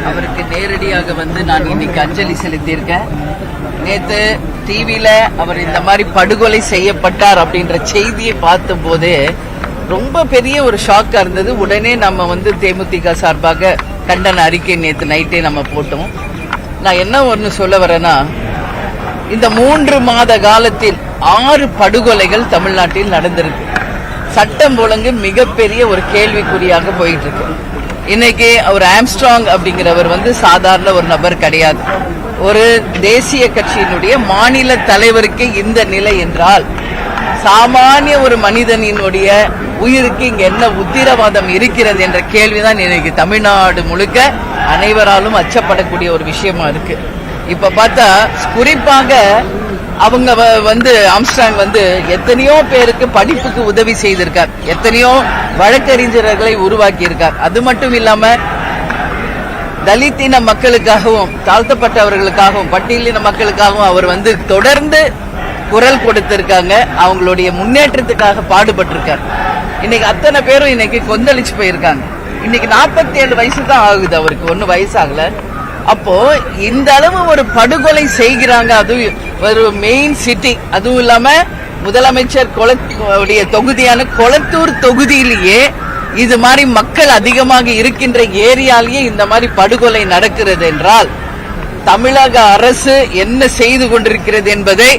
அவருக்கு நேரடியாக வந்து நான் இன்னைக்கு அஞ்சலி செலுத்தியிருக்கேன். நேத்து டிவியில அவர் இந்த மாதிரி படுகொலை செய்யப்பட்டார் அப்படின்ற செய்தியை பார்த்த போது ரொம்ப பெரிய ஒரு ஷாக்கா இருந்தது. உடனே நம்ம வந்து தேமுதிக சார்பாக கண்டன அறிக்கை நேத்து நைட்டே நம்ம போட்டோம். நான் என்ன ஒன்னு சொல்ல வரேன்னா, இந்த 3 மாத காலத்தில் 6 படுகொலைகள் தமிழ்நாட்டில் நடந்திருக்கு. சட்டம் ஒழுங்கு மிகப்பெரிய ஒரு கேள்விக்குறியாக போயிட்டு இருக்கு. இன்னைக்கு அவர் ஆம்ஸ்ட்ராங் அப்படிங்கிறவர் வந்து சாதாரண ஒரு நபர் கிடையாது. ஒரு தேசிய கட்சியினுடைய மாநில தலைவருக்கு இந்த நிலை என்றால், சாமானிய ஒரு மனிதனினுடைய உயிருக்கு இங்க என்ன உத்திரவாதம் இருக்கிறது என்ற கேள்விதான் இன்னைக்கு தமிழ்நாடு முழுக்க அனைவராலும் அச்சப்படக்கூடிய ஒரு விஷயமா இருக்கு. இப்ப பார்த்தா குறிப்பாக அவங்க வந்து ஆம்ஸ்ட்ராங் வந்து எத்தனையோ பேருக்கு படிப்புக்கு உதவி செய்திருக்கார், எத்தனையோ வழக்கறிஞர்களை உருவாக்கி இருக்கார். அது மட்டும் இல்லாம தலித் இன மக்களுக்காகவும் தாழ்த்தப்பட்டவர்களுக்காகவும் பட்டியலின மக்களுக்காகவும் அவர் வந்து தொடர்ந்து குரல் கொடுத்திருக்காங்க. அவங்களுடைய முன்னேற்றத்துக்காக பாடுபட்டிருக்கார். இன்னைக்கு அத்தனை பேரும் இன்னைக்கு கொந்தளிச்சு போயிருக்காங்க. இன்னைக்கு 47 வயசு தான் ஆகுது, அவருக்கு ஒன்னும் வயசாகல. அப்போ இந்த அளவு ஒரு படுகொலை செய்கிறாங்க, அதுவும் ஒரு மெயின் சிட்டி, அதுவும் இல்லாம முதலமைச்சர் தொகுதியான கொளத்தூர் தொகுதியிலேயே இது மாதிரி மக்கள் அதிகமாக இருக்கின்ற ஏரியாலேயே இந்த மாதிரி படுகொலை நடக்கிறது என்றால் தமிழக அரசு என்ன செய்து கொண்டிருக்கிறது என்பதை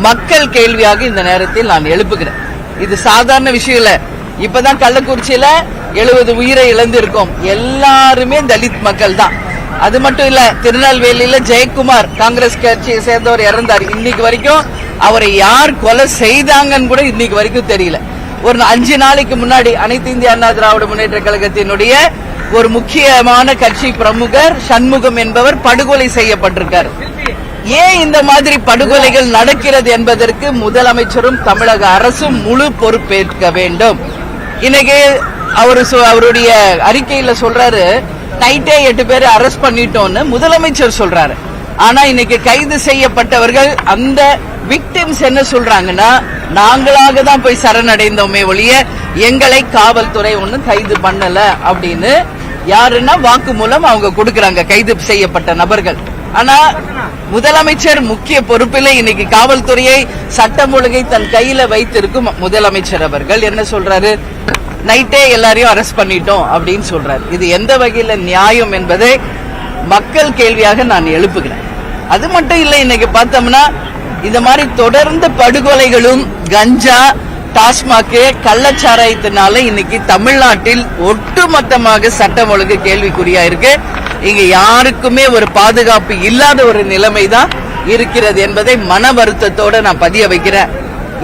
மக்கள் கேள்வியாக இந்த நேரத்தில் நான் எழுப்புகிறேன். இது சாதாரண விஷயம் இல்ல. இப்பதான் கள்ளக்குறிச்சியில 70 உயிரை இழந்து இருக்கோம். எல்லாருமே தலித் மக்கள் தான். அது மட்டும் இல்ல, திருநெல்வேலியில ஜெயக்குமார் காங்கிரஸ் கட்சியை சேர்ந்தவர் இறந்தார். இன்னைக்கு வரைக்கும் அவரை யார் கொலை செய்தாங்கன்னு கூட இன்னைக்கு வரைக்கும் தெரியல. ஒரு 5 நாளைக்கு முன்னாடி அனைத்து இந்திய அண்ணா திராவிட முன்னேற்ற கழகத்தினுடைய ஒரு முக்கியமான கட்சி பிரமுகர் சண்முகம் என்பவர் படுகொலை செய்யப்பட்டிருக்கார். ஏன் இந்த மாதிரி படுகொலைகள் நடக்கிறது என்பதற்கு முதலமைச்சரும் தமிழக அரசும் முழு பொறுப்பேற்க வேண்டும். இன்னைக்கு அவருடைய அறிக்கையில சொல்றாரு, நைட்டே 8 பேரை அரெஸ்ட் பண்ணிட்டோம்னு முதலமைச்சர் சொல்றாரு. ஆனா இன்னைக்கு கைது செய்யப்பட்டவர்கள் அந்த விக்டிம்ஸ் என்ன சொல்றாங்கன்னா, நாங்களாக தான் போய் சரணடைந்தோமே ஒழிய எங்களை காவல்துறை ஒன்னும் கைது பண்ணல அப்படின்னு யாருன்னா வாக்குமூலம் அவங்க கொடுக்கறாங்க கைது செய்யப்பட்ட நபர்கள். ஆனா முதலமைச்சர் முக்கிய பொறுப்பில் இன்னைக்கு காவல்துறையை சட்டம் ஒழுங்கை தன் கையில வைத்திருக்கும் முதலமைச்சர் அவர்கள் என்ன சொல்றாரு, நைட்டே எல்லாரையும் அரெஸ்ட் பண்ணிட்டோம் அப்படின்னு சொல்றாரு. இது எந்த வகையில நியாயம் என்பதை மக்கள் கேள்வியாக நான் எழுப்புகிறேன். அது மட்டும் இல்ல, இன்னைக்கு பார்த்தோம்னா இந்த மாதிரி தொடர்ந்து படுகொலைகளும் கஞ்சா டாஸ்மாக் கள்ளச்சாராயத்தினால இன்னைக்கு தமிழ்நாட்டில் ஒட்டுமொத்தமாக சட்டம் ஒழுங்கு கேள்விக்குறியா இருக்கு. இங்க யாருக்குமே ஒரு பாதுகாப்பு இல்லாத ஒரு நிலைமை தான் இருக்கிறது என்பதை மன வருத்தத்தோட நான் பதிய வைக்கிறேன்.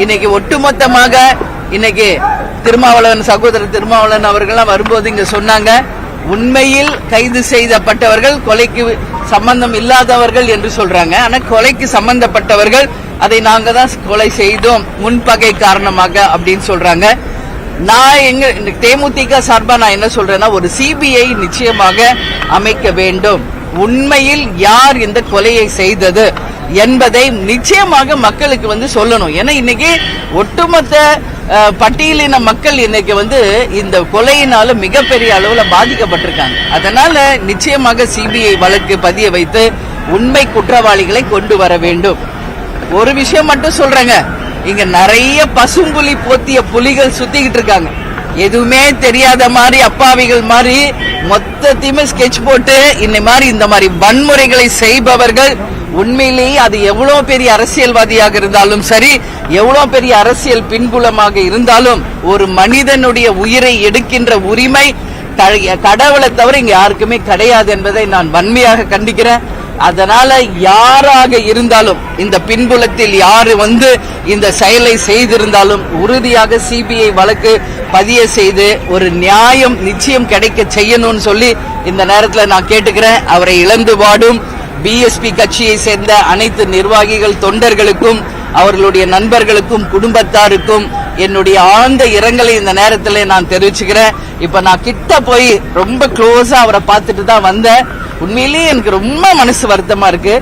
இன்னைக்கு ஒட்டுமொத்தமாக இன்னைக்கு திருமாவளவன் சகோதரர் திருமாவளவன் அவர்கள்லாம் வரும்போது இங்க சொன்னாங்க, உண்மையில் கைது செய்யப்பட்டவர்கள் கொலைக்கு சம்பந்தம் இல்லாதவர்கள் என்று சொல்றாங்க. ஆனா கொலைக்கு சம்பந்தப்பட்டவர்கள் அதை நாங்க தான் கொலை செய்தோம் முன்பகை காரணமாக அப்படின்னு சொல்றாங்க. நான் எங்க தேமுதிக சார்பா நான் என்ன சொல்றேன்னா, ஒரு சிபிஐ நிச்சயமாக அமைக்க வேண்டும். உண்மையில் யார் இந்த கொலையை செய்தது என்பதை நிச்சயமாக மக்களுக்கு வந்து சொல்லணும். ஏன்னா இன்னைக்கு ஒட்டுமொத்த பட்டியலின மக்கள் இன்னைக்கு வந்து இந்த கொலையினால மிகப்பெரிய அளவுல பாதிக்கப்பட்டிருக்காங்க. அதனால நிச்சயமாக சிபிஐ வழக்கு பதிய வைத்து உண்மை குற்றவாளிகளை கொண்டு வர வேண்டும். ஒரு விஷயம் மட்டும் சொல்றேங்க, இங்க நிறைய பசும்புலி போத்திய புலிகள் சுத்திக்கிட்டு இருக்காங்க. எதுவுமே தெரியாத மாதிரி அப்பாவிகள் மாதிரி மொத்தத்தையுமே ஸ்கெட்ச் போட்டு இந்த மாதிரி வன்முறைகளை செய்பவர்கள் உண்மையிலேயே அது எவ்வளவு பெரிய அரசியல்வாதியாக இருந்தாலும் சரி, எவ்வளவு பெரிய அரசியல் பின்புலமாக இருந்தாலும் ஒரு மனிதனுடைய உயிரை எடுக்கின்ற உரிமை கடவுளை தவிர இங்க யாருக்குமே கிடையாது என்பதை நான் வன்மையாக கண்டிக்கிறேன். அதனால யாராக இருந்தாலும் இந்த பின்புலத்தில் யாரு வந்து இந்த செயலை செய்திருந்தாலும் உறுதியாக சிபிஐ வழக்கு பதிய செய்து ஒரு நியாயம் நிச்சயம் கிடைக்க செய்யணும்னு சொல்லி இந்த நேரத்தில் நான் கேட்டுக்கிறேன். அவரை இழந்து வாடும் பிஎஸ்பி கட்சியை சேர்ந்த அனைத்து நிர்வாகிகள் தொண்டர்களுக்கும் அவர்களுடைய நண்பர்களுக்கும் குடும்பத்தாருக்கும் என்னுடைய ஆழ்ந்த இரங்கலை இந்த நேரத்தில் நான் தெரிவிச்சுக்கிறேன். இப்ப நான் கிட்ட போய் ரொம்ப க்ளோஸா அவரை பார்த்துட்டு தான் வந்தேன். உண்மையிலேயே எனக்கு ரொம்ப மனசு வருத்தமா இருக்கு.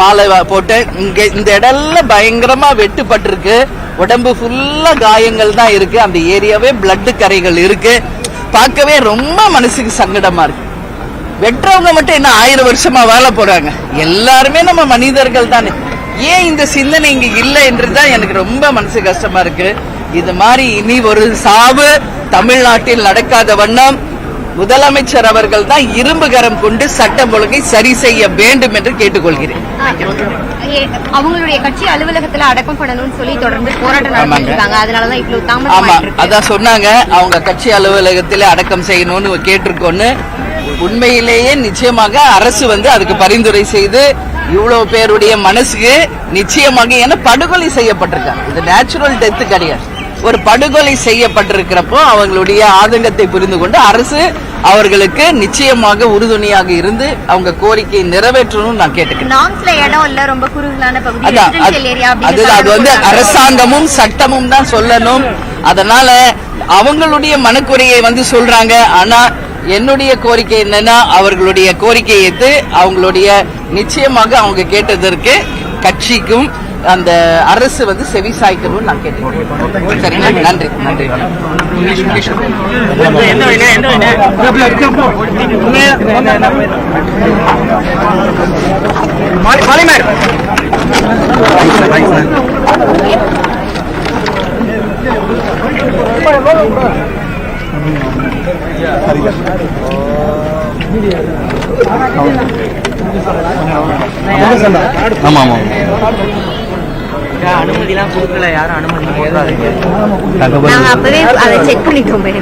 மாலை போட்டு இங்க இந்த இடம்ல பயங்கரமா வெட்டுப்பட்டிருக்கு. உடம்பு ஃபுல்லா காயங்கள் தான் இருக்கு. அந்த ஏரியாவே பிளட் கரைகள் இருக்கு. பார்க்கவே ரொம்ப மனசுக்கு சங்கடமா இருக்கு. வெட்டுறவங்க மட்டும் என்ன 1000 வருஷமா வாழ போறாங்க? எல்லாருமே நம்ம மனிதர்கள் தானே. ஏன் இந்த சிந்தனை இங்க இல்லை என்றுதான் எனக்கு ரொம்ப மனசு கஷ்டமா இருக்கு. இது மாதிரி இனி ஒரு சாவு தமிழ்நாட்டில் நடக்காத வண்ணம் முதலமைச்சர் அவர்கள் தான் இரும்பு கரம் கொண்டு சட்டம் ஒழுங்கை சரி செய்ய வேண்டும் என்று கேட்டுக்கொள்கிறேன். அவங்களுடைய கட்சி அலுவலகத்துல அடக்கம் பண்ணணும்னு சொல்லி தொடர்ந்து போராட்டம் நடத்திருக்காங்க. அதனாலதான் இவ்வளவு தாமதம். ஆமா, அதான் சொன்னாங்க. அவங்க கட்சி அலுவலகத்திலே அடக்கம் செய்யணும்னு கேட்டிருக்கோன்னு. உண்மையிலேயே நிச்சயமாக அரசு வந்து அதுக்கு பரிந்துரை செய்து இவ்வளவு பேருடைய மனசுக்கு நிச்சயமாக, ஏன்னா படுகொலை செய்யப்பட்டிருக்காங்க. இது நேச்சுரல் டெத் கிடையாது. ஒரு படுகொலை செய்யப்பட்டிருக்கிறப்போ அவங்களுடைய ஆதங்கத்தை புரிந்து கொண்டு அரசு அவர்களுக்கு நிச்சயமாக உறுதுணையாக இருந்து அவங்க கோரிக்கையை நிறைவேற்றணும்னு நான் கேட்டுக்கிறேன். அது வந்து அரசாங்கமும் சட்டமும் தான் சொல்லணும். அதனால அவங்களுடைய மனக்குறையை வந்து சொல்றாங்க. ஆனா என்னுடைய கோரிக்கை என்னன்னா, அவர்களுடைய கோரிக்கையை ஏற்று அவங்களுடைய நிச்சயமாக அவங்க கேட்டதற்கு கட்சிக்கும் அந்த அரசு வந்து செவி சாய்க்கணும்னு நான் கேட்டுக்கிறேன். சரிங்களா? நன்றி நன்றி. ஆமா ஆமா, அனுமதிலாம் கொடுக்கல. யாரும் அனுமதி போடுறாங்க. நாங்க அப்பவே அதை செக் பண்ணிட்டோமே.